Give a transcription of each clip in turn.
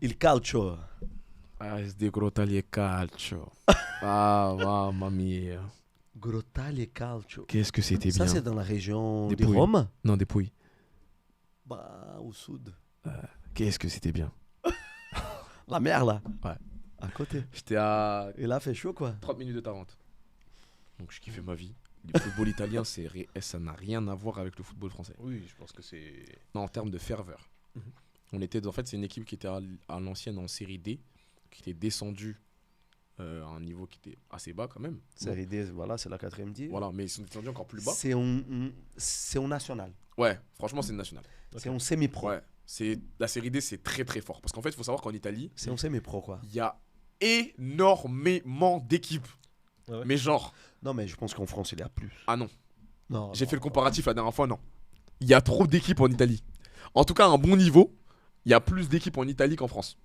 Il calcio. ASD Grottaglie Calcio. Ah, mamma mia. Grottaglie calcio. Qu'est-ce que c'était Ça, bien. c'est dans la région Des de Pouilles. Rome. Non, des Pouilles. Bah, au sud. Qu'est-ce que c'était bien. La mer, là. Ouais. À côté. J'étais à Et là, fait chaud, quoi. 30 minutes de Tarente. Donc je kiffais ma vie. Le football italien, ça n'a rien à voir avec le football français. Oui, je pense que c'est. Non, en termes de ferveur. Mhm. En fait, c'est une équipe qui était à l'ancienne en série D, qui était descendue à un niveau qui était assez bas quand même. Série D, voilà, c'est la 4ème div. Voilà, mais ils sont descendus encore plus bas. C'est un national. Ouais, franchement, c'est une nationale. C'est un semi-pro. Ouais, la série D, c'est très très fort. Parce qu'en fait, il faut savoir qu'en Italie, C'est un semi-pro, quoi. il y a énormément d'équipes. Ah ouais. Mais genre, Non, mais je pense qu'en France, il y a plus. ah non, Non, j'ai non. fait le comparatif la dernière fois, non. Il y a trop d'équipes en Italie. En tout cas, à un bon niveau, il y a plus d'équipes en Italie qu'en France.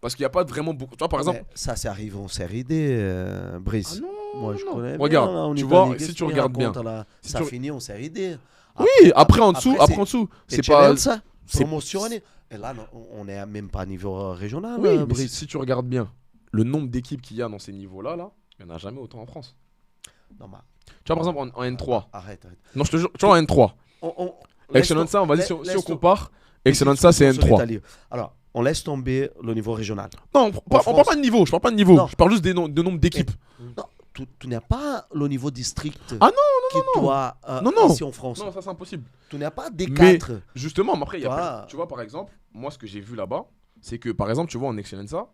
Parce qu'il n'y a pas vraiment beaucoup. Tu vois, par exemple. Mais ça, c'est arrivé en série D, Brice. Ah non, Moi, je non. connais. Regarde, bien, là, en tu Italie. vois, Qu'est-ce si tu qu'il regardes bien, raconte, là si ça tu- finit en série D. Oui, après en dessous, après, après en dessous. C'est C'est pas. ça. c'est- Promotionné. Et là, non, on n'est même pas à niveau régional, Oui, mais Brice. si tu regardes bien, le nombre d'équipes qu'il y a dans ces niveaux-là, là, il n'y en a jamais autant en France. Non, mais Tu vois, par exemple, en N3. arrête. Non, je te jure, tu vois, en N3. Excellenza, vas-y, si laisse on compare, Excellenza, c'est sur N3. l'Italie. Alors, on laisse tomber le niveau régional. Non, on parle pas de niveau, je parle pas de niveau. Non. Je parle juste de nombre d'équipes. Non, tu n'as pas le niveau district Ah qui doit Non, non. ici en France. Non, ça c'est impossible. Tu n'as pas des Mais- 4. Justement, mais après, il y a Toi- tu vois, par exemple, moi, ce que j'ai vu là-bas, c'est que, par exemple, tu vois, en Excellenza,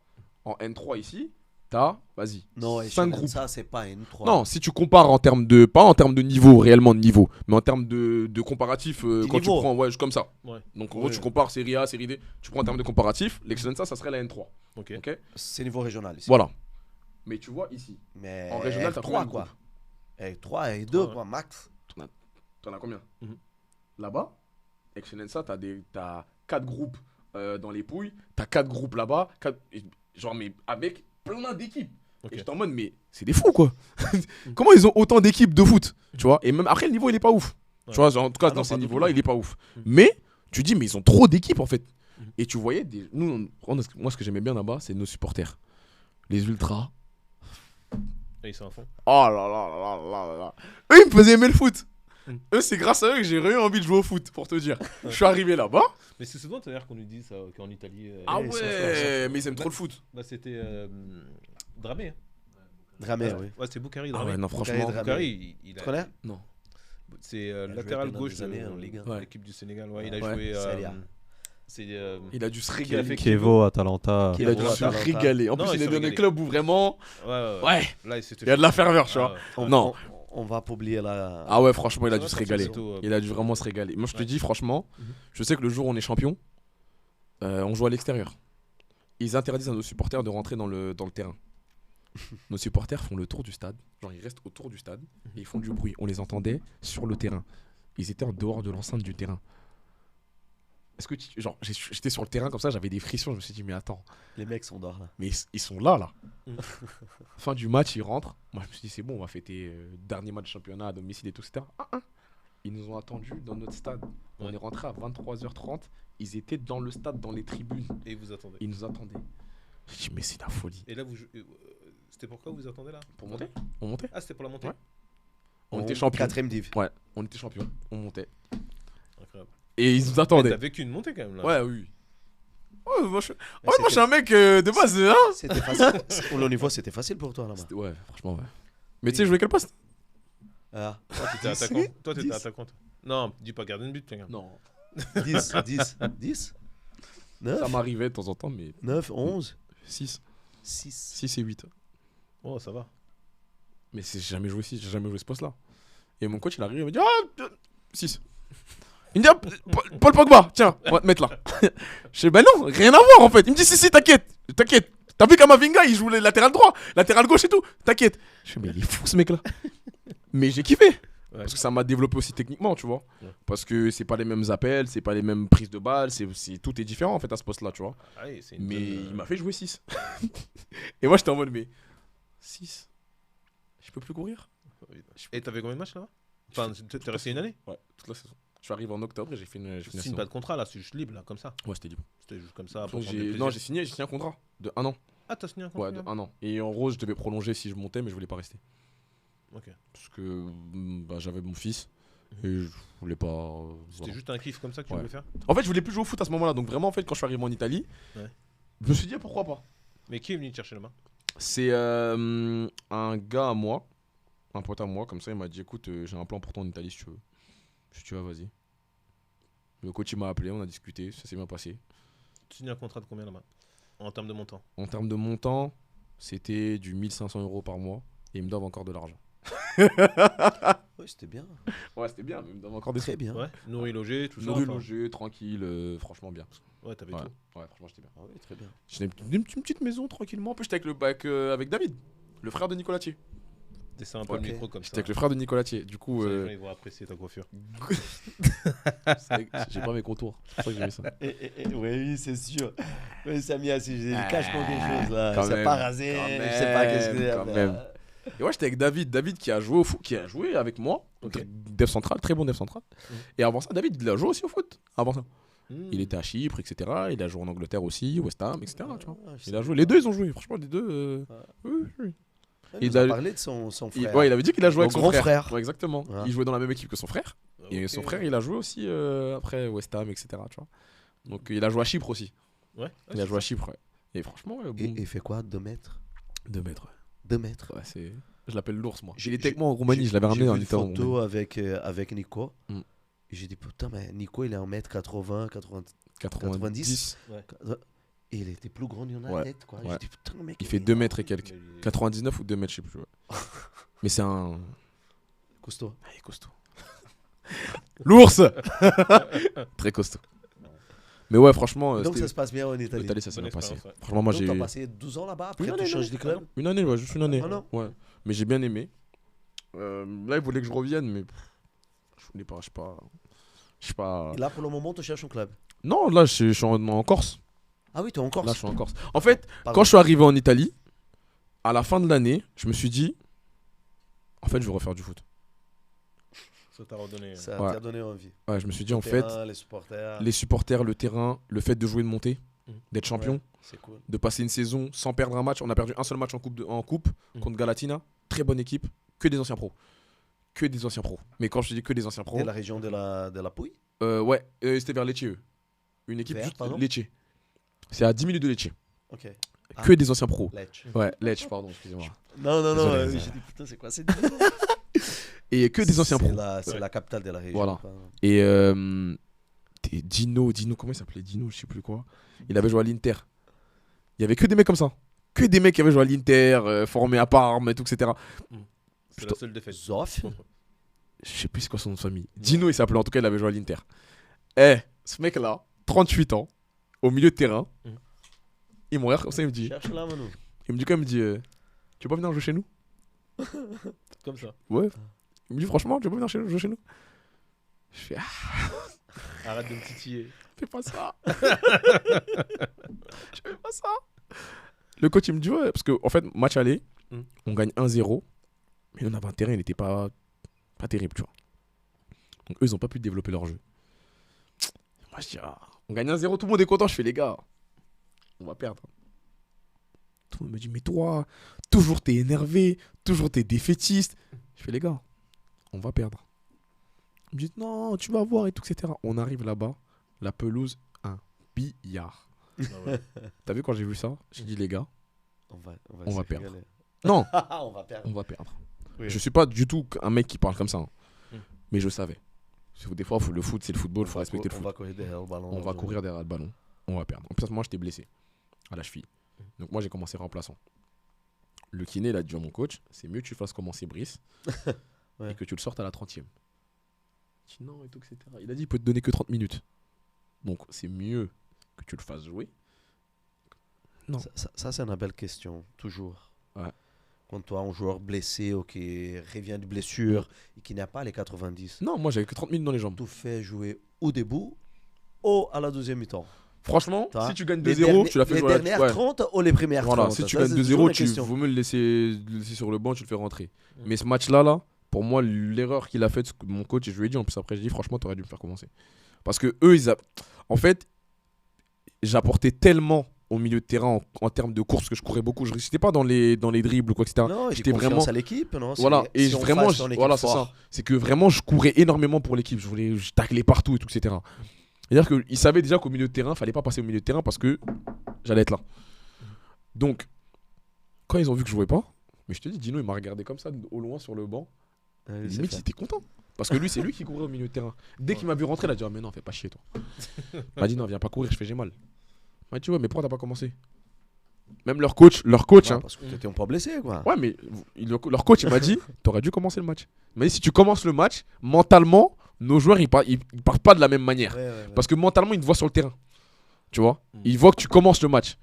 en N3 ici, t'as, vas-y, Non, 5 groupes. ça, c'est pas N3. Non, si tu compares en termes de, pas en termes de niveau, réellement de niveau, mais en termes de comparatif, quand tu niveau. prends, ouais, comme ça. Ouais. Donc en gros, Ouais. tu compares série A, série D, tu prends en termes de comparatif, l'Excellenza, ça serait la N3. Ok. Ok. C'est niveau régional ici. Voilà. Mais tu vois ici, Mais en régional, t'as combien 3 de quoi. groupes 3 et 2 Ouais. quoi, max. T'en as combien Mhm. Là-bas, Excellenza, t'as 4 groupes dans les Pouilles, t'as 4 groupes là-bas, genre, mais avec plein d'équipes. Ok. Et j'étais en mode, mais c'est des fous quoi. Comment ils ont autant d'équipes de foot, tu vois? Et même après, le niveau, il est pas ouf. Ouais. Tu vois, genre, en tout cas, Ah dans non, ces pas du niveaux-là, tout. il est pas ouf. Mhm. Mais tu dis, mais ils ont trop d'équipes en fait. Mhm. Et tu voyais, moi, ce que j'aimais bien là-bas, c'est nos supporters. Les ultras. Et ils sont à fond. Oh là là là là là là. Eux, ils me faisaient aimer le foot. Mm. Eux, c'est grâce à eux que j'ai eu envie de jouer au foot, pour te dire. Je suis arrivé là-bas. Mais c'est souvent d'ailleurs qu'on nous dit ça, qu'en Italie. Ah ils sont forts, ouais, mais ils aiment trop le foot. Bah, c'était Dramé. Hein. Dramé, Ouais, oui. ouais, c'est Boukari Ah Dramé. ouais, non, franchement. Dramé. Boukari, il Tu a. connais Non. C'est a joué latéral pendant gauche des années de en Ligue 1. Ouais. l'équipe du Sénégal. Ouais, il a Ouais. joué. Serie A. C'est. Il a dû se Qui a régaler. fait Kevo, Atalanta. Il a dû Kevo, se Atalanta. régaler. En Non, plus, il il est s'est dans un régalé. club où vraiment. Ouais. Ouais. Là, c'était. Il y a de la ferveur, tu Ah, vois. ouais. On- Non. On va pas oublier la. Ah ouais, franchement, il a Ça dû va, se ça, régaler. c'est plutôt, Il a dû vraiment se régaler. Moi, je te Ouais. dis, franchement, Mhm. je sais que le jour où on est champion, on joue à l'extérieur. Ils interdisent à nos supporters de rentrer dans le terrain. Nos supporters font le tour du stade. Genre, ils restent autour du stade et ils font du bruit. On les entendait sur le terrain. Ils étaient en dehors de l'enceinte du terrain. Est-ce que genre, j'étais sur le terrain comme ça, j'avais des frictions. Je me suis dit, mais attends, Les mecs sont dehors là. mais ils sont là. Mhm. Fin du match, ils rentrent. Moi, je me suis dit, c'est bon, on va fêter dernier match de championnat à domicile et tout, etc. Ils nous ont attendus dans notre stade. On Ouais. est rentré à 23h30. Ils étaient dans le stade, dans les tribunes. Et vous attendez. Ils nous attendaient. J'ai dit, mais c'est la folie. Et là, c'était pourquoi vous attendez là Pour monter On montait. Ah, c'était pour la montée. Ouais. On était champions. 4ème div. Ouais, on était champions. On montait. Incroyable. Et ils nous Mais attendaient. T'as vécu une montée quand même là. Ouais, oui. Ouais, moi, je, Mais ouais, moi, je suis un mec de base. Hein C'était facile. Pour le niveau, c'était facile pour toi là-bas. Ouais, franchement, ouais. Mais tu sais, jouer quel poste Ah, Toi, t'étais attaquant. Toi, t'étais attaquant. toi. Non, dis pas gardien de but, regarde. Non. 10, 10, 10, Ça 9, m'arrivait de temps en temps, mais 9, 11, 6. 6. 6 et 8. Oh, ça va. Mais j'ai jamais joué 6, j'ai jamais joué ce poste-là. Et mon coach, il arrive, il me dit, ah, 6. Il me dit, ah, Paul Pogba, tiens, on va te mettre là. Je dis, ben non, rien à voir en fait. Il me dit, si, t'inquiète, t'inquiète. T'as vu Kamavinga, il joue le latéral droit, latéral gauche et tout, t'inquiète. Je dis, mais il est fou ce mec-là. Mais j'ai kiffé. Ouais. Parce que ça m'a développé aussi techniquement, tu vois. Ouais. Parce que c'est pas les mêmes appels, c'est pas les mêmes prises de balles, tout est différent en fait à ce poste-là, tu vois. Ah oui, c'est une Mais bonne, il m'a fait jouer 6. Et moi j'étais en mode, mais 6 Je peux plus courir. Et t'avais combien de matchs là? Enfin, t'es resté une année? Ouais, toute la saison. Je suis arrivé en octobre et j'ai fait une Tu signes saison. pas de contrat là, c'est juste libre là, comme ça. Ouais, c'était libre. C'était juste comme ça. Donc, pour prendre du non, plaisir. j'ai signé un contrat de 1 an. Ah, t'as signé un contrat Ouais, de 1 an. Et en gros, je devais prolonger si je montais, mais je voulais pas rester. Ok. Parce que j'avais mon fils et je voulais pas. C'était voilà. juste un kiff comme ça que tu Ouais. voulais faire. En fait, je voulais plus jouer au foot à ce moment-là. Donc, vraiment, en fait, quand je suis arrivé en Italie, Ouais. je me suis dit pourquoi pas. Mais qui est venu te chercher là-bas? C'est un gars à moi, un pote à moi, comme ça, il m'a dit écoute, j'ai un plan pour toi en Italie si tu veux. Si tu veux, vas-y. Le coach il m'a appelé, on a discuté, ça s'est bien passé. Tu signes un contrat de combien là-bas? En termes de montant? En termes de montant, c'était du 1500 € par mois et ils me doivent encore de l'argent. Oui, c'était bien. Ouais, c'était bien, mais ils me doivent encore des Très bien. Ouais. Nourri, logé, tout ça. Nourri, enfin. logé, tranquille, franchement bien. Ouais, t'avais Ouais, tout. ouais, franchement, j'étais bien. Ah oui, très bien. J'étais une petite maison tranquillement. En plus, j'étais avec David, le frère de Nicolatier. Descends un peu Ok. le micro comme ça. J'étais avec le frère de Nicolatier. Du coup, Comme ça, les gens, ils vont apprécier ta coiffure. j'ai pas mes contours. C'est pour ça que j'ai mis ça. Oui, c'est sûr. Oui, Samia, si j'ai Ah, cache quelque chose là. quand C'est même, pas rasé, quand je sais pas qu'est-ce que quand même. Et ouais, j'étais avec David qui a joué au foot, qui a joué avec moi, Ok. dev central, très bon dev central. Et avant ça, David, il a joué aussi au foot. Avant ça, Hmm. il était à Chypre, etc. Il a joué en Angleterre aussi, West Ham, etc. Tu vois. Ah, je Il sais a joué. pas. Les deux, ils ont joué. Franchement, les deux. Oui, oui. Il Il nous a a- parlé de son frère. Ouais, il avait dit qu'il a joué Son avec son grand frère. frère. Ouais, exactement. Ouais. Il jouait dans la même équipe que son frère. Et Ok. son frère, il a joué aussi après West Ham, etc. Tu vois. Donc il a joué à Chypre aussi. Ouais. Il a joué à Chypre. Ouais. Et franchement, bon, Et il fait quoi 2 mètres 2 mètres. 2 mètres. Ouais, c'est. Je l'appelle l'ours, moi. J'ai- Il était avec moi en Roumanie, je l'avais ramené J'ai en vu une étant en photo Roumanie. avec Nico. Mm. Et j'ai dit, putain, mais Nico, il est 1m80, 90. Et il était plus grand, il y en a Ouais. net, quoi. Ouais. J'ai dit, putain, mec. Il fait 2 mètres et quelques. 99 ou 2 mètres, je sais plus. Ouais. Mais c'est un. Costaud. Ah, il est costaud. L'ours Très costaud. Mais ouais, franchement, Donc ça se passe bien en Italie. l'Italie, ça s'est Bonne bien passé. expérience, ouais. Franchement, moi Donc j'ai. t'as passé 12 ans là-bas, après Une tu année, changes non. de club. Une année, ouais, juste une année. Ah non. Ouais. Mais j'ai bien aimé. Là, il voulait que je revienne, mais je voulais pas, je sais pas. Et là, pour le moment, tu cherches un club. Non, là, je suis en Corse. Ah oui, tu es en Corse. Là, je suis en Corse. En fait, Pardon. quand je suis arrivé en Italie, à la fin de l'année, je me suis dit, en fait, je veux refaire du foot. Ça t'a redonné. Ça Ouais. t'a donné envie. Ouais, je me suis dit, en Le fait, terrain, les supporters. les supporters, le terrain, le fait de jouer, de monter, Mhm. d'être champion, Ouais, c'est cool. de passer une saison sans perdre un match. On a perdu un seul match en coupe Mhm. contre Galatina. Très bonne équipe, que des anciens pros. Que des anciens pros. Mais quand je te dis que des anciens pros, De la région de la Pouille. ouais, c'était vers Lecce, eux. Une équipe Vers, juste pardon Lecce. C'est à 10 minutes de Lecce. Ok. Ah. Que des anciens pros. Lecce. Ouais, Lecce, pardon, excusez-moi. Non, non, non. Désolé. J'ai dit, putain, c'est quoi cette Et que des anciens pros. C'est la capitale de la région. Voilà. Enfin, Et Dino, comment il s'appelait Dino, je sais plus quoi. Il avait joué à l'Inter. Il y avait que des mecs comme ça. Que des mecs qui avaient joué à l'Inter, formés à Parme et tout, etc. C'est la seule défaite. Zoff. Je sais plus c'est quoi son nom de famille. Dino, il s'appelait, en tout cas, il avait joué à l'Inter. Ce mec-là, 38 ans, au milieu de terrain, Mhm. il me regarde comme ça, il me dit, Cherche là, Manu. il me dit quoi, il me dit, tu veux pas venir jouer chez nous? Comme ça. Ouais. Il me dit, franchement, tu veux pas venir jouer chez nous? Je fais, Arrête de me titiller. fais pas ça. Je fais pas ça. Le coach, il me dit, ouais, parce qu'en fait, match aller, Mhm. on gagne 1-0, mais on avait un terrain, il n'était pas terrible, tu vois. Donc eux, ils ont pas pu développer leur jeu. Moi, je dis, on gagne 1-0, tout le monde est content. Je fais, les gars, on va perdre. Tout le monde me dit, mais toi, toujours t'es énervé, toujours t'es défaitiste. Je fais, les gars, on va perdre. Ils me disent, non, tu vas voir et tout, etc. On arrive là-bas, la pelouse, un billard. Ah ouais. T'as vu quand j'ai vu ça? J'ai dit, les gars, On va On va se perdre. régaler. non, On va perdre. on va perdre. Oui. Je suis pas du tout un mec qui parle comme ça, hein. Mm. Mais je savais. Parce que des fois, le foot, c'est le football, il faut respecter le On foot. va courir derrière le ballon. On va courir derrière le ballon, on va perdre. En plus, moi, j'étais blessé à la cheville. Donc, moi, j'ai commencé remplaçant. Le kiné, il a dit à mon coach, c'est mieux que tu fasses commencer Brice Ouais. et que tu le sortes à la 30e. Je dis non, et tout, etc. Il a dit, il peut te donner que 30 minutes. Donc, c'est mieux que tu le fasses jouer. Non. Ça, c'est une belle question, toujours. Ouais. Quand tu as un joueur blessé ou qui revient de blessure et qui n'a pas les 90, Non, moi, j'avais que 30 minutes dans les jambes. tu fais jouer au début ou à la deuxième mi-temps. Franchement, T'as- si tu gagnes Les 2-0, tu l'as fait les jouer à dernières ouais. 30 ou les premières Voilà, 30. si tu Ça, gagnes c'est toujours 2-0, la tu question. vaut mieux le laisser sur le banc, tu le fais rentrer. Mais ce match-là, pour moi, l'erreur qu'il a faite, mon coach, et je lui ai dit en plus après, je lui ai dit franchement, t'aurais dû me faire commencer. Parce que eux, en fait, j'apportais tellement au milieu de terrain en termes de course que je courais beaucoup. Je n'étais pas dans les dribbles ou quoi, etc. Non, J'étais vraiment à l'équipe, non. Voilà, et si on vraiment, face ton équipe voilà, c'est ça. fort. C'est que vraiment, je courais énormément pour l'équipe. Je taclais partout et tout, etc. C'est-à-dire qu'ils savaient déjà qu'au milieu de terrain, il fallait pas passer au milieu de terrain parce que j'allais être là. Donc, quand ils ont vu que je jouais pas, mais je te dis, Dino, il m'a regardé comme ça, au loin sur le banc. Ouais, c'est Limite, fait. il était content. Parce que lui, c'est lui qui courait au milieu de terrain. Dès qu'il m'a vu rentrer, il a dit, ah, mais non, fais pas chier, toi. Il m'a dit, non, viens pas courir, je fais j'ai mal. Il m'a dit, ouais, mais pourquoi t'as pas commencé? Même leur coach, Ouais, hein. parce que t'étais un peu blessé, quoi. Ouais, mais leur coach, il m'a dit, t'aurais dû commencer le match. Il m'a dit, si tu commences le match, mentalement, nos joueurs, ils partent pas de la même manière. Ouais. Parce que mentalement, ils te voient sur le terrain. Tu vois? Ils voient que tu commences le match.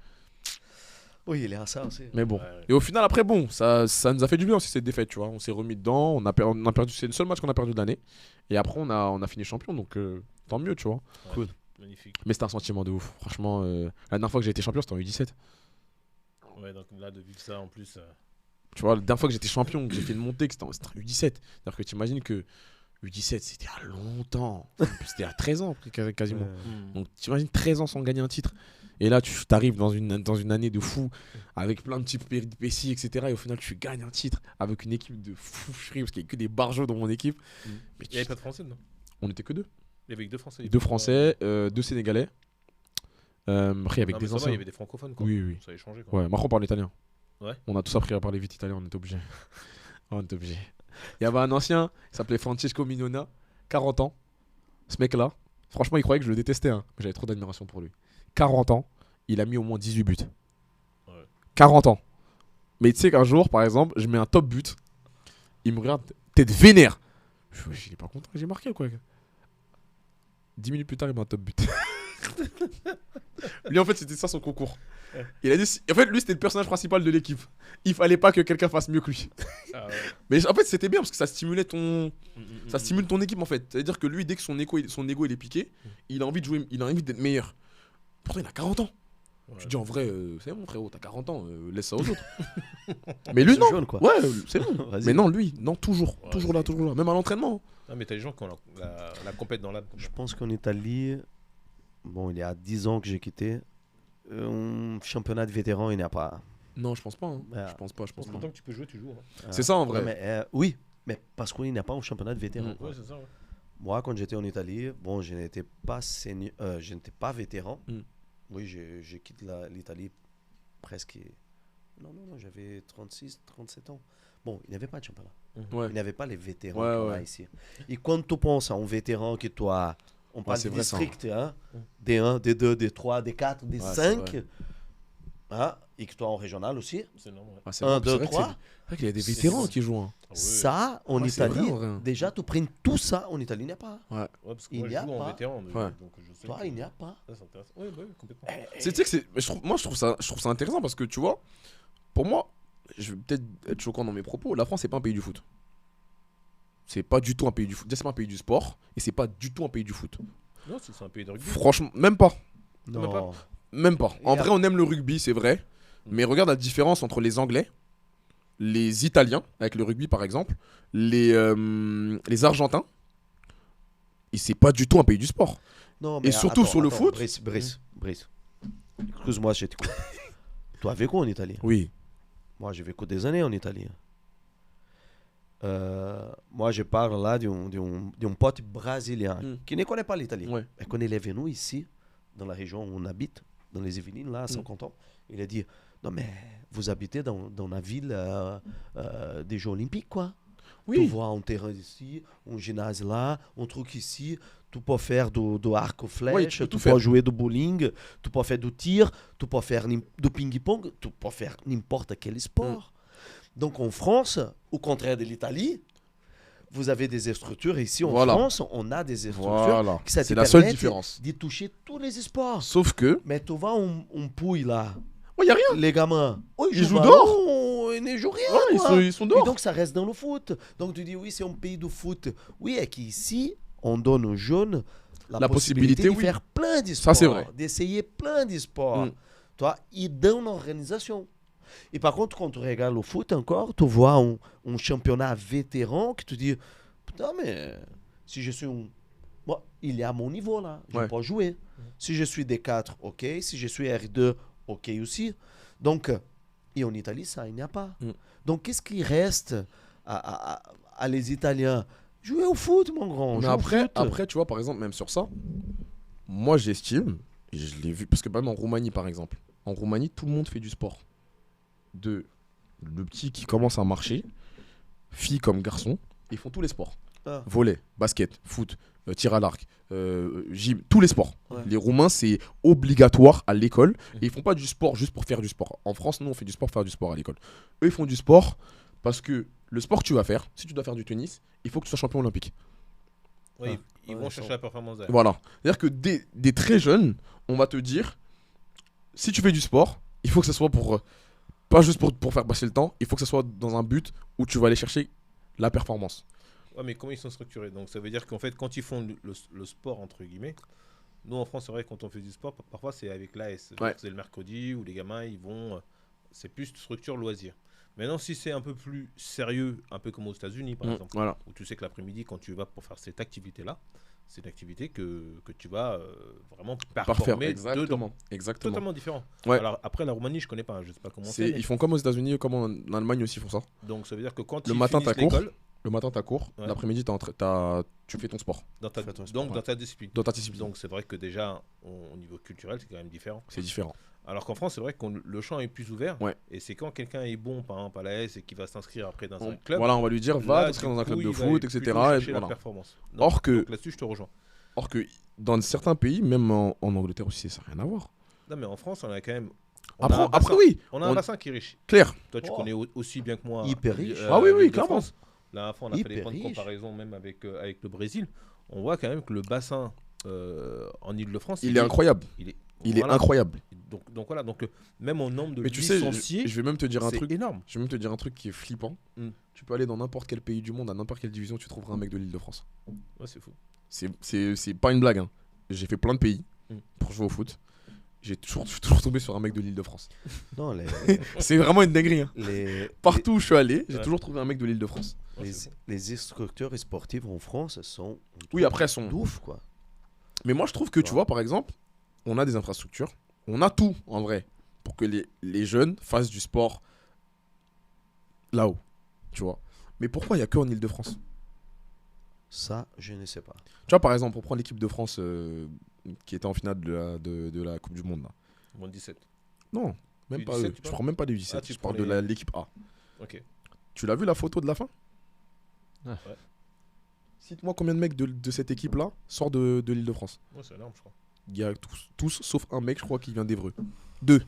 Oui, il est à ça aussi. Mais bon. Ouais. Et au final, après, bon, ça nous a fait du bien aussi cette défaite, tu vois. On s'est remis dedans, on a perdu, c'est le seul match qu'on a perdu de l'année. Et après, on a fini champion, donc tant mieux, tu vois. Ouais, magnifique. Mais c'était un sentiment de ouf. Franchement, la dernière fois que j'ai été champion, c'était en U17. Ouais, donc là, de vivre ça en plus. Tu vois, la dernière fois que j'étais champion, que j'ai fait une montée, que c'était en U17. C'est-à-dire que tu imagines que U17, c'était il y a longtemps. C'était à 13 ans, quasiment. Donc tu imagines 13 ans sans gagner un titre. Et là, tu arrives dans une année de fou, avec plein de petites péripéties, etc. Et au final, tu gagnes un titre avec une équipe de foucheries, parce qu'il n'y a que des barjots dans mon équipe. Mais Il n'y avait pas de Français, non? on n'était que deux. Il y avait que deux Français. Deux Français, deux Sénégalais. Après, avec Non, mais des ça va, anciens. il y avait des francophones, quoi. Oui. Ça a changé, quoi. Ouais, Macron parle italien. Ouais. On a tous appris à parler vite italien, on était obligé. On était obligé. Il y avait un ancien, il s'appelait Francesco Minona, 40 ans. Ce mec-là, franchement, il croyait que je le détestais, hein, mais j'avais trop d'admiration pour lui. 40 ans, il a mis au moins 18 buts. Ouais. 40 ans. Mais tu sais qu'un jour, par exemple, je mets un top but, il me regarde, tête vénère. Je il est pas content que j'ai marqué ou quoi? 10 minutes plus tard, il met un top but. Lui, en fait, c'était ça son concours. Il a dit, en fait, lui, c'était le personnage principal de l'équipe. Il fallait pas que quelqu'un fasse mieux que lui. Ah ouais. Mais en fait, c'était bien parce que ça stimulait ça Mm. stimule ton équipe en fait. C'est-à-dire que lui, dès que son ego il est piqué, il a envie de jouer, il a envie d'être meilleur. Pourtant, il a 40 ans. Ouais. Tu te dis en vrai, c'est bon frérot, t'as 40 ans, laisse ça aux autres. Mais lui, Ce non. jaune, quoi. Ouais, c'est bon. Vas-y. Mais non, lui, non, toujours. Ouais, Toujours là, toujours là. Même à l'entraînement. Non, mais t'as des gens qui ont la compète dans l'âme. Je pense qu'en Italie, bon, il y a 10 ans que j'ai quitté. Un championnat de vétérans, il n'y a pas. Non, je pense pas. Hein. Ouais. Je pense pas. Tant que tu peux jouer, tu joues. Hein. C'est ça, en vrai. Ouais, mais, oui, mais parce qu'il n'y a pas un championnat de vétérans. Mm. Ouais, c'est ça. Ouais. Moi, quand j'étais en Italie, bon, je n'étais pas je n'étais pas vétéran. Mm. Oui, je quitte l'Italie presque. Non, j'avais 36, 37 ans. Bon, il n'y avait pas de championnat. Ouais. Il n'y avait pas les vétérans Ouais, qu'on a ouais. ici. Et quand tu penses à un vétéran qui toi, on parle c'est de vrai, ça. district, hein, D1, D2, D3, D4, Ouais, c'est D5, vrai. hein, et que toi en régional aussi. C'est énorme. Ouais. Ah, c'est Un, vrai, deux, c'est vrai que trois. c'est vrai qu'il y a des C'est vétérans bon. qui jouent. Hein. Ah ouais. Ça, en Ouais, c'est Italie, vrai, en vrai. déjà, tu prends tout ça, en Italie, il n'y a pas. Ouais, parce que Il moi, n'y je a joue en pas. vétéran. Ouais. Donc je sais Toi, que- il n'y a pas. Ça, c'est intéressant. Ouais, bah oui, complètement. Tu sais que c'est. Mais moi, je trouve ça intéressant parce que tu vois, pour moi, je vais peut-être être choquant dans mes propos. La France, c'est pas un pays du foot. C'est pas du tout un pays du foot. Déjà, c'est pas un pays du sport et c'est pas du tout un pays du foot. Non, c'est un pays de rugby. Franchement, même pas. Non. pas. Même pas. En Et vrai, on aime le rugby, c'est vrai. Mais regarde la différence entre les Anglais, les Italiens, avec le rugby par exemple, les Argentins. Et c'est pas du tout un pays du sport. Non, Et surtout sur le foot. Brice. Excuse-moi, j'ai coupé. Toi, vécu en Italie. Oui. Moi, j'ai vécu des années en Italie. Moi, je parle là d'un pote brésilien qui ne connaît pas l'Italie. Ouais. Et quand il est venu ici, dans la région où on habite, dans les Yvelines, là, à Saint-Quentin, il a dit, non mais vous habitez dans la ville des Jeux Olympiques, quoi. Tu Oui. vois un terrain ici, un gymnase là, un truc ici, tu peux faire do arc flèche, Oui, tu peux tu tout peux faire. jouer do bowling, tu peux faire du tir, tu peux faire du ping-pong, tu peux faire n'importe quel sport. Donc en France, au contraire de l'Italie, vous avez des structures. Ici en Voilà. France, on a des structures Voilà. qui ça te C'est la seule permettent différence. de toucher tous les sports. Sauf que. Mais tu vas on pouille là, Ouais, y a rien. les gamins, oh, Ils jouent dehors, ils ne jouent rien. Ouais, quoi. ils sont Et dehors. donc ça reste dans le foot. Donc tu dis oui, c'est un pays de foot. Oui, et qu'ici, on donne aux jeunes la possibilité de oui. faire plein de sports, Ça, c'est vrai. d'essayer plein de sports. Mm. Toi, ils donnent une organisation. Et par contre, quand tu regardes le foot encore, tu vois un championnat vétéran qui te dit putain, mais si je suis un. Bon, il est à mon niveau là, je Ouais. peux jouer. Si je suis D4, ok. Si je suis R2, ok aussi. Donc, et en Italie, ça, il n'y a pas. Mm. Donc, qu'est-ce qui reste à les Italiens? Jouer au foot, mon grand. Mais jouer au foot. après, tu vois, par exemple, même sur ça, moi j'estime, et je l'ai vu, parce que même en Roumanie, par exemple, en Roumanie, tout le monde fait du sport. De le petit qui commence à marcher, filles comme garçons, ils font tous les sports. Ah. Volley, basket, foot, tir à l'arc, gym, tous les sports. Ouais. Les Roumains, c'est obligatoire à l'école. Et ils font pas du sport juste pour faire du sport. En France, nous, on fait du sport pour faire du sport à l'école. Eux, ils font du sport parce que le sport que tu vas faire, si tu dois faire du tennis, il faut que tu sois champion olympique. Oui, Ah. ils Ouais, vont ça- chercher la performance derrière. Voilà. C'est-à-dire que des très jeunes, on va te dire, si tu fais du sport, il faut que ce soit pour... pas juste pour faire passer le temps, il faut que ce soit dans un but où tu vas aller chercher la performance. Ouais, mais comment ils sont structurés? Donc ça veut dire qu'en fait, quand ils font le sport, entre guillemets, nous en France, c'est vrai, quand on fait du sport, parfois c'est avec l'AS. Ouais. C'est le mercredi où les gamins, ils vont. C'est plus structure loisir. Maintenant, si c'est un peu plus sérieux, un peu comme aux États-Unis par exemple, Voilà. où tu sais que l'après-midi, quand tu vas pour faire cette activité-là, c'est une activité que tu vas vraiment Parfaire. performer dedans. Exactement. Exactement. Totalement différent. Ouais. Alors après, la Roumanie, je connais pas, je sais pas comment C'est- c'est. mais- Ils font comme aux États-Unis, comme en Allemagne aussi, ils font ça. Donc ça veut dire que quand Le ils matin, finissent t'as cours. l'école, Le matin, t'as cours. Ouais. L'après-midi, tu fais ton sport. dans ta, Fais ton sport, donc ouais. dans ta discipline. Dans ta discipline. Donc c'est vrai que déjà, au niveau culturel, c'est quand même différent. C'est différent. Alors qu'en France, c'est vrai que le champ est plus ouvert. Ouais. Et c'est quand quelqu'un est bon, par exemple, à la S et qui va s'inscrire après dans un club. Voilà, on va lui dire, va là, t'inscrire du dans un coup, club de il va foot, plutôt etc. Et chercher la voilà. performance. Donc, Or que, donc là-dessus, je te rejoins. or que dans certains pays, même en Angleterre aussi, ça n'a rien à voir. Non, mais en France, on a quand même. Après, oui, On a un on- bassin qui est riche. clair. Toi, tu Oh. connais aussi bien que moi. Hyper riche. Ah oui, oui, l'île de clairement. France. La dernière fois, on a fait des Hyper points de riche. comparaison même avec le Brésil. On voit quand même que le bassin en Île-de-France, Il est incroyable. Il Il est voilà. incroyable. Donc voilà, donc même au nombre de Mais tu sais, licenciés, je vais même te dire un c'est truc. énorme. Je vais même te dire un truc qui est flippant. Mm. Tu peux aller dans n'importe quel pays du monde, à n'importe quelle division, tu trouveras un mec de l'Île-de-France. Ouais, c'est fou. C'est pas une blague. Hein. J'ai fait plein de pays Mm. pour jouer au foot. Je suis toujours tombé sur un mec de l'Île-de-France. Non, les, C'est vraiment une dinguerie. Hein. les, Partout où je suis allé, j'ai Ouais. toujours trouvé un mec de l'Île-de-France. Ouais, les, c'est fou. les instructeurs sportifs en France sont. Oui, après, elles sont. Ouf, quoi. Mais moi, je trouve que, tu Ouais. vois, par exemple, on a des infrastructures. On a tout, en vrai, pour que les jeunes fassent du sport là-haut. Tu vois. Mais pourquoi il n'y a que en Île-de-France? Ça, je ne sais pas. Tu vois, par exemple, on prend l'équipe de France qui était en finale de la Coupe du Monde. Là. Moins 17. Non, même pas U17, eux. tu Je parles prends même pas les U17. Ah, tu je parle prends de les- l'équipe A. Ok. Tu l'as vu la photo de la fin? Ouais. Ouais. Cite-moi combien de mecs de cette équipe-là sortent de l'Île-de-France. Ouais, c'est énorme, je crois. Il y a tous, sauf un mec, je crois, qui vient d'Evreux. Deux.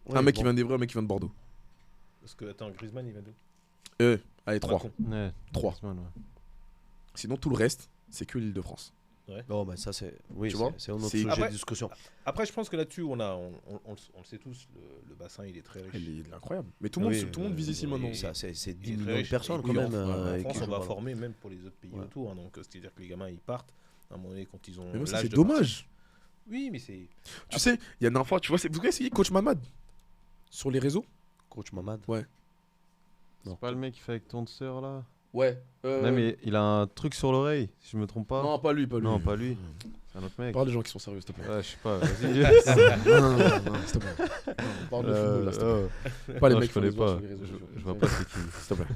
Ouais, Un mec qui bon. vient d'Evreux, un mec qui vient de Bordeaux. Parce que, attends, Griezmann, il vient d'où? Allez, trois. Macron. Ouais, 3. Griezmann, ouais. Sinon, tout le reste, c'est que l'Île-de-France. Non, mais ça, c'est. Oui, Tu vois, c'est un autre c'est- sujet Après- de discussion. Après, je pense que là-dessus, on le sait tous, le bassin, il est très riche. Il est incroyable. Mais tout le monde, Oui, tout le monde vise ici oui, maintenant. Ça, c'est 10 Il est très millions de riche. personnes, Et quand puis même. En qui France, on jouent va là. former même pour les autres pays Ouais. autour. Hein, donc, c'est-à-dire que les gamins, ils partent. À un moment donné, quand ils ont. Mais moi, ça, l'âge c'est de dommage. partir. Oui, mais c'est. Tu sais, il y a une fois, tu vois, vous connaissez Coach Mamad sur les réseaux? Coach Mamad. C'est pas le mec qui fait avec ton sœur là? Ouais. Non, mais il a un truc sur l'oreille, si je me trompe pas. Non, pas lui, pas lui. Non, pas lui. C'est un autre mec. Parle des gens qui sont sérieux, s'il te plaît. Ouais, je sais pas, vas-y. Non, s'il te plaît. Non, on parle de football, là, s'il te plaît. Pas les Non, mecs je connais qui font des pas. sur les réseaux sociaux. Je vois pas c'est qui. S'il te plaît.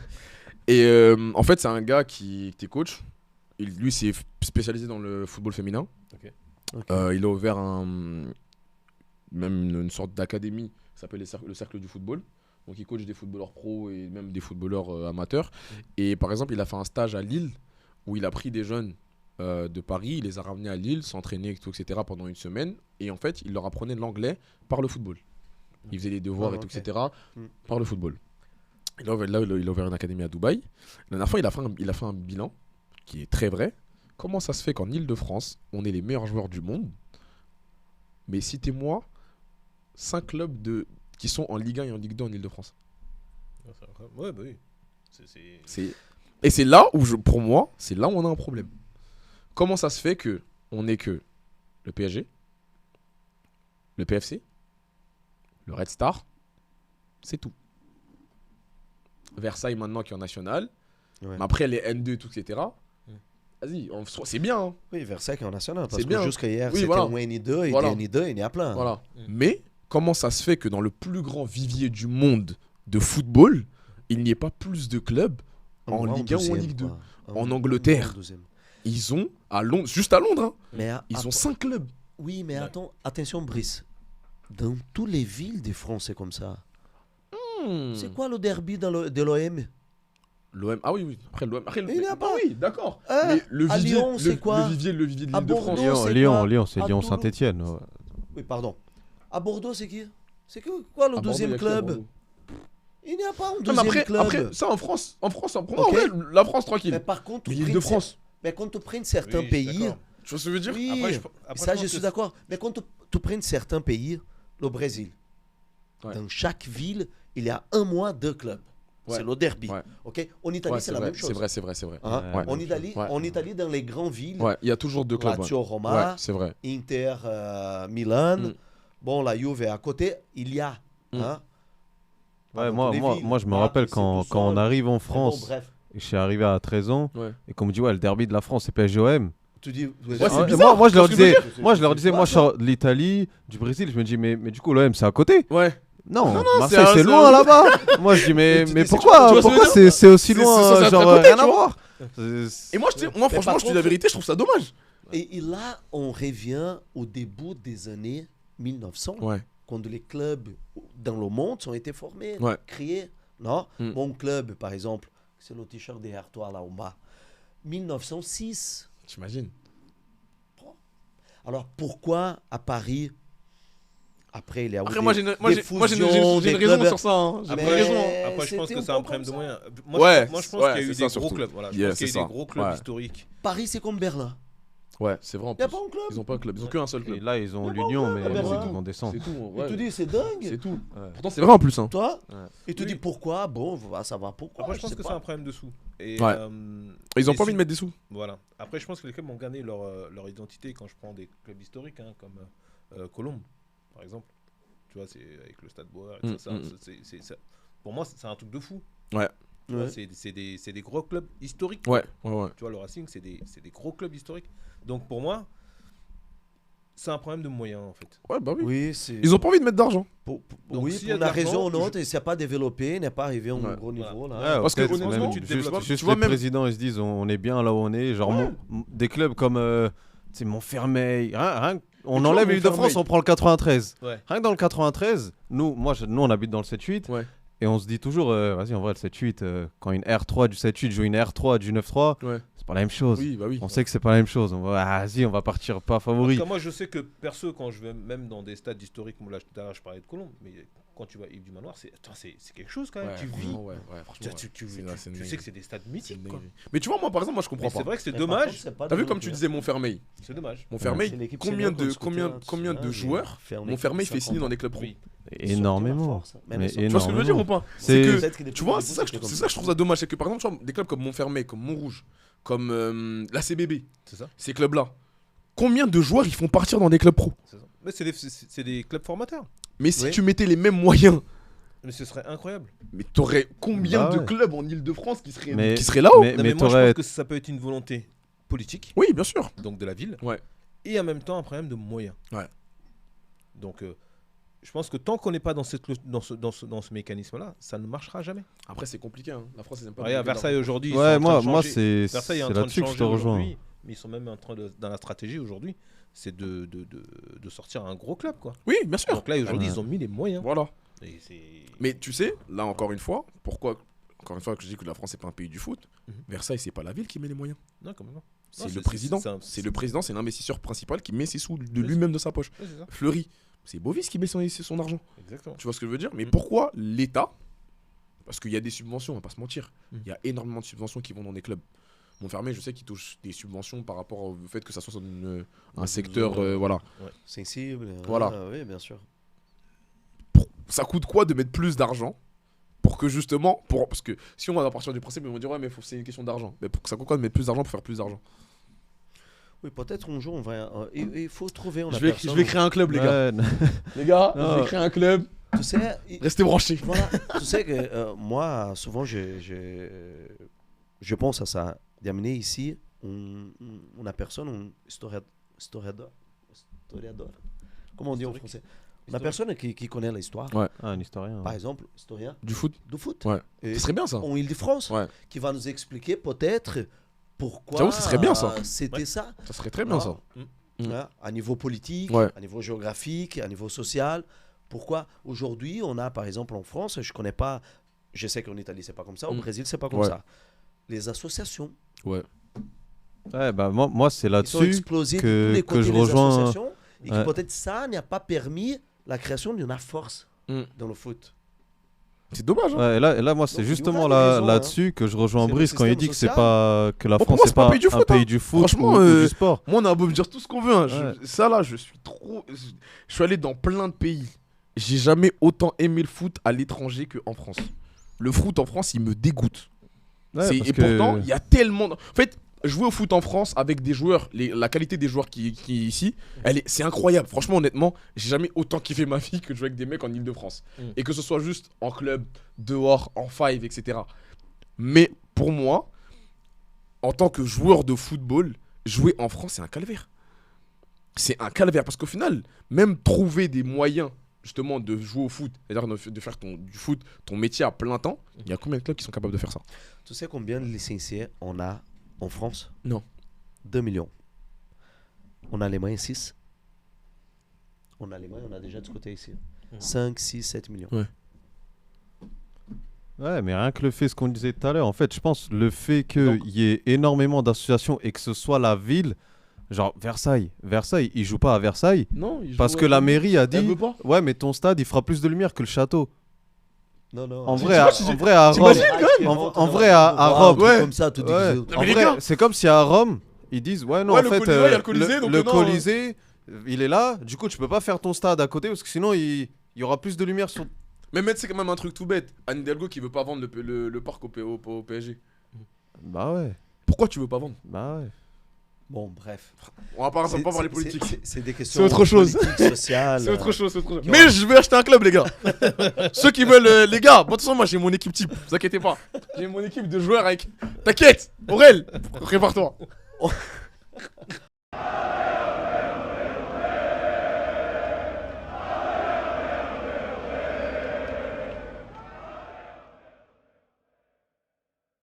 Et en fait, c'est un gars qui était coach. Lui, c'est spécialisé dans le football féminin. Ok. Ok. Il a ouvert même une sorte d'académie qui s'appelle le cercle du football. Donc, il coach des footballeurs pros et même des footballeurs amateurs. Et par exemple, il a fait un stage à Lille où il a pris des jeunes de Paris, il les a ramenés à Lille, s'entraîner, etc. pendant une semaine. Et en fait, il leur apprenait l'anglais par le football. Il faisait les devoirs Ah, et tout, ok. etc. Mm. par le football. Et là, il a ouvert une académie à Dubaï. La dernière fois, il a fait un bilan qui est très vrai. Comment ça se fait qu'en Ile-de-France, on est les meilleurs joueurs du monde, mais citez-moi 5 clubs qui sont en Ligue 1 et en Ligue 2 en Ile-de-France. Ouais, c'est incroyable. Ouais, bah oui. C'est- Et c'est là où, pour moi, c'est là où on a un problème. Comment ça se fait que on n'est que le PSG, le PFC, le Red Star C'est tout. Versailles maintenant qui est en national. Ouais. Mais après les N2 et tout, etc. Vas-y, c'est bien. Hein. Oui, Versailles qui est en national. Parce C'est que bien. jusqu'à hier, Oui, c'était voilà. un NI2 et Voilà. des NI2, il y en a plein. Voilà. Mais comment ça se fait que dans le plus grand vivier du monde de football, il n'y ait pas plus de clubs en Moi, Ligue 1 ou en 12e, Ligue 2 quoi. En Angleterre. En 12e. Ils ont, à Londres, juste à Londres, hein, Mais ils ont 5 clubs. Oui, mais attends, attention, Brice. Dans toutes les villes de France, c'est comme ça. C'est quoi le derby de l'OM? L'OM, ah oui, oui. Après, l'OM. Après, Il y a pas. Oui, d'accord. Hein Mais le À vivier, Lyon, c'est quoi le vivier de À l'île de Bordeaux, France. c'est Lyon, quoi Lyon, c'est À Lyon Toulouse. Saint-Etienne. Oui, pardon. À Bordeaux, c'est qui? C'est quoi le À Bordeaux, il y 12e a qui à club? Bordeaux Il n'y a pas un Non, mais 12e club. après, ça en France, pour moi, Ok. en vrai, la France Mais tranquille. par contre, Mais tu l'île prends de une France, Mais quand tu prends certains Oui, pays, d'accord. tu vois ce que je veux dire? oui, Après, ça pense je suis que d'accord. Mais quand tu prends certains pays, le Brésil, Ouais. dans chaque ville, il y a un mois deux clubs. Ouais. C'est le derby. Ouais. Ok. En Italie, Ouais, c'est la vrai, même chose. c'est vrai. Hein? Ouais. En Italie, Ouais. en Italie, dans les grandes villes, Ouais, il y a toujours 2 clubs. Lazio, Ouais, Roma, c'est vrai. Inter, Milan. Mm. Bon, la Juve est à côté. Il y a. Mm. Hein? Ouais, Dans moi, toutes les moi, villes. moi, je me Naples, rappelle c'est quand tout on seul. arrive en Mais bon, France, bref, et je suis arrivé à 13 ans, Ouais. et qu'on me dit, ouais, le derby de la France, c'est PSG-OM. tu dis. Ouais, c'est Ah, et bizarre, moi, je leur parce que je veux disais, moi, je leur disais, moi, je sors de l'Italie, du Brésil, je me dis, mais du coup, l'OM, c'est à côté. Ouais. Non, c'est Marseille, un- c'est loin là-bas. Moi, je dis, mais tu dis, c'est- pourquoi, tu vois ce que je veux pourquoi dire c'est aussi C'est- loin, c'est genre, à côté, rien tu à vois. voir. Et moi, moi franchement, par je te dis la contre- vérité, je trouve ça dommage. Et là, on revient au début des années 1900, Ouais. quand les clubs dans le monde ont été formés, Ouais. créés. Non Mm. Mon club, par exemple, c'est le t-shirt des Artois là en bas. 1906. T'imagines? Alors pourquoi à Paris, après il y a eu Après, des- moi, j'ai une des raison fusions, des clubs. sur ça. Hein. J'ai Mais- une raison. Après, je pense c'était que c'est un un peu problème de comme moyens. Ouais, Moi, je pense ouais, qu'il y a c'est eu ça, des surtout. gros clubs. Voilà, je Yeah, pense qu'il y a eu c'est des ça. gros clubs Ouais. historiques. Paris, c'est comme Berlin. Ouais, c'est vrai en Il n'y a plus. pas un club. Ils ont pas un club, ils ont qu'un seul Et club. là, ils ont Mais l'Union, bon, mais ben ils voilà. vont descendre. C'est tout. Et Ouais. tu dis, c'est dingue. C'est tout. Ouais. Pourtant, c'est vrai en plus. Hein. Toi Ouais. Et tu Oui. dis pourquoi? Bon, ça va pourquoi? Après, je pense sais que pas. c'est un problème de sous. Et, Ouais. Ils ont et pas envie si- de mettre des sous. Voilà. Après, je pense que les clubs ont gagné leur identité quand je prends des clubs historiques, hein, comme Colombes, par exemple. Tu vois, c'est avec le Stade Bois. Et tout ça, ça. Pour moi, c'est un truc de fou. Ouais. Tu vois, Ouais. c'est des gros clubs historiques. Ouais, ouais. Tu vois, le Racing, c'est des gros clubs historiques. Donc, pour moi, c'est un problème de moyens, en fait. Ouais, bah oui. Oui, c'est. Ils ont pas envie de mettre d'argent. Donc, oui, s'il y pour a de une raison ou l'argent, autre, il ne s'est pas développé, il n'est pas arrivé à un Ouais. gros niveau. Là. Ouais, Parce que peut-être honnêtement, même tu te juste, développes. juste Tu vois, les même- présidents, ils se disent on est bien là où on est. Genre, Ouais. des clubs comme tu sais, Montfermeil. On tu vois, enlève l'île de Montfermeil. France, on prend le 93. Ouais. Rien que dans le 93, nous, on habite dans le 7-8. Ouais. Et on se dit toujours, vas-y, en vrai, le 7-8, quand une R3 du 7-8 joue une R3 du 9-3, Ouais. c'est pas la même chose. Oui, bah oui. On sait que c'est pas la même chose. Vas-y, on va partir pas En favori. tout cas, moi, je sais que perso, quand je vais même dans des stades historiques, moi, là, tout à l'heure, je parlais de Colombes, mais quand tu vas à Yves du Manoir, c'est quelque chose quand même. Ouais, tu vis. franchement, ouais, franchement, Tu ouais. C'est une sais que c'est des stades C'est mythiques. une Quoi. dinguerie. Mais tu vois, moi, par exemple, moi, je comprends Mais c'est pas. vrai que c'est Mais par dommage. contre, c'est pas T'as vu développé. comme tu disais Montfermeil. C'est dommage. Montfermeil, C'est l'équipe combien senior de contre Scoutin, combien de hein, joueurs faire une Montfermeil équipe fait signer dans 50. des clubs pro? Oui. Énormément. Mais Mais surtout- Tu vois ce que je veux dire ou pas? C'est- que- Peut-être qu'il est Tu plus vois, au c'est niveau, ça que c'était comme je trouve ça dommage. C'est que par exemple, tu vois, des clubs comme Montfermeil, comme Montrouge, comme la CBB, C'est ça. ces clubs-là, combien de joueurs ils font partir dans des clubs pro? C'est ça. Mais c'est des clubs formateurs. Mais si Oui. tu mettais les mêmes moyens, Mais ce serait incroyable. mais t'aurais combien Bah de ouais. clubs en Ile-de-France qui seraient Mais- là-haut? mais- Non, mais moi, je t'aurais- pense que ça peut être une volonté politique, Oui, bien sûr. donc de la ville, Ouais. et en même temps un problème de moyens. Ouais. Donc, je pense que tant qu'on n'est pas dans ce mécanisme-là, ça ne marchera jamais. Après, c'est compliqué. Hein. La France, ils aiment pas. Regarde, beaucoup Versailles aujourd'hui, ils Ouais, sont en train de moi changer. c'est Versailles est en c'est train de là-dessus que je changer te rejoins. aujourd'hui, mais ils sont même en train dans la stratégie aujourd'hui, c'est de sortir un gros club, quoi. Oui, bien sûr. Donc là, aujourd'hui, Ouais. ils ont mis les moyens. Voilà. Et c'est... Mais tu sais, là encore une fois, pourquoi encore une fois que je dis que la France n'est pas un pays du foot, Mhm. Versailles c'est pas la ville qui met les moyens, Non, quand même pas. c'est Non, le c'est- président. c'est un- C'est le président, c'est l'investisseur principal qui met ses sous de Oui, lui-même de sa poche. Ouais, c'est ça. Fleury, c'est Bovis qui met son argent. Exactement. Tu vois ce que je veux dire? Mais Mhm. pourquoi l'État? Parce qu'il y a des subventions, on va pas se mentir. Mhm. Il y a énormément de subventions qui vont dans des clubs. Montfermeil, je sais qu'il touche des subventions par rapport au fait que ça soit un secteur, voilà. Sensible. Voilà. Oui, bien sûr. Ça coûte quoi de mettre plus d'argent pour que justement, parce que si on va partir du principe, ils vont dire ouais mais c'est une question d'argent. Mais pour que ça coûte quoi de mettre plus d'argent pour faire plus d'argent? Oui, peut-être un jour, on va. Il faut trouver. Je vais créer un club les gars. Ouais, Les gars, Non. je vais créer un club. Tu sais, Restez branchés. voilà, tu sais que moi, souvent, je pense à ça. D'amener ici, on a personne, historiador. Comment on dit en français? On a personne qui connaît l'histoire. Ouais. Ah, un historien. Par exemple, historien Du foot. du foot. Ouais. Et Ce serait bien ça. en Île-de-France, Ouais. qui va nous expliquer peut-être pourquoi J'avoue, ce serait bien, ça. c'était Ouais. ça. Ça serait très bien ça. Hein, à niveau politique, Ouais. à niveau géographique, à niveau social. Pourquoi aujourd'hui, on a par exemple en France, je connais pas, je sais qu'en Italie c'est pas comme ça, au Brésil c'est pas comme Ouais. ça. Les associations, Ouais. Ouais, bah moi c'est ils sont là-dessus. explosés que- de tous les que côtés je les rejoins- associations, et que Ouais. peut-être ça n'a pas permis la création d'une force Mm. dans le foot. C'est dommage. Hein. Ouais, et là, moi, c'est Donc, justement il y aura des raisons, là-dessus que je rejoins C'est le Brice quand il système dit que c'est social. pas que la Bon, pour France moi, c'est c'est pas un pas pays du un foot, pays hein. du foot Franchement, ou du sport. Moi, on a beau me dire tout ce qu'on veut. Hein. Ouais. Ça là, je suis trop. Je suis allé dans plein de pays. J'ai jamais autant aimé le foot à l'étranger qu'en France. Le foot en France, il me dégoûte. Ouais, parce Et que- pourtant, il y a tellement. En fait, jouer au foot en France avec des joueurs, la qualité des joueurs qui est ici, c'est incroyable. Franchement, honnêtement, j'ai jamais autant kiffé ma vie que de jouer avec des mecs en Ile-de-France. Et que ce soit juste en club, dehors, en five, etc. Mais pour moi, en tant que joueur de football, jouer en France, c'est un calvaire. C'est un calvaire parce qu'au final, même trouver des moyens justement de jouer au foot, c'est-à-dire de faire du foot ton métier à plein temps, il y a combien de clubs qui sont capables de faire ça? Tu sais combien de licenciés on a en France? Non. 2 millions. On a les moyens 6. On a les moyens, on a déjà discuté ici. 5, 6, 7 millions. Ouais, mais rien que le fait, ce qu'on disait tout à l'heure, en fait, je pense le fait qu'il y ait énormément d'associations et que ce soit la ville, genre Versailles, ils jouent pas à Versailles Non, parce que la mairie a Elle dit veut pas. ouais, mais ton stade il fera plus de lumière que le château. Non, non. En Tu vrai, vois, en vrai à Rome, en vrai, à Rome, ouais. ouais. Comme ça, tout dit ouais, que- en mais les vrai, gars- c'est comme si à Rome ils disent ouais non Ouais, en le fait Colisée, il y a le Colisée, donc le non, Colisée il est là, du coup tu peux pas faire ton stade à côté parce que sinon il y aura plus de lumière sur. Mais c'est quand même un truc tout bête. Anne Hidalgo qui veut pas vendre le parc au PSG. Bah ouais, Pourquoi tu veux pas vendre? bah ouais. Bon, bref. On va pas parler politique. C'est des questions autre chose. politiques, sociales. C'est autre chose, c'est autre chose. qui Mais ont- je vais acheter un club, les gars. Ceux qui veulent, les gars, bon, de toute façon, moi j'ai mon équipe type, vous inquiétez pas. J'ai mon équipe de joueurs avec. T'inquiète, Aurel, prépare-toi.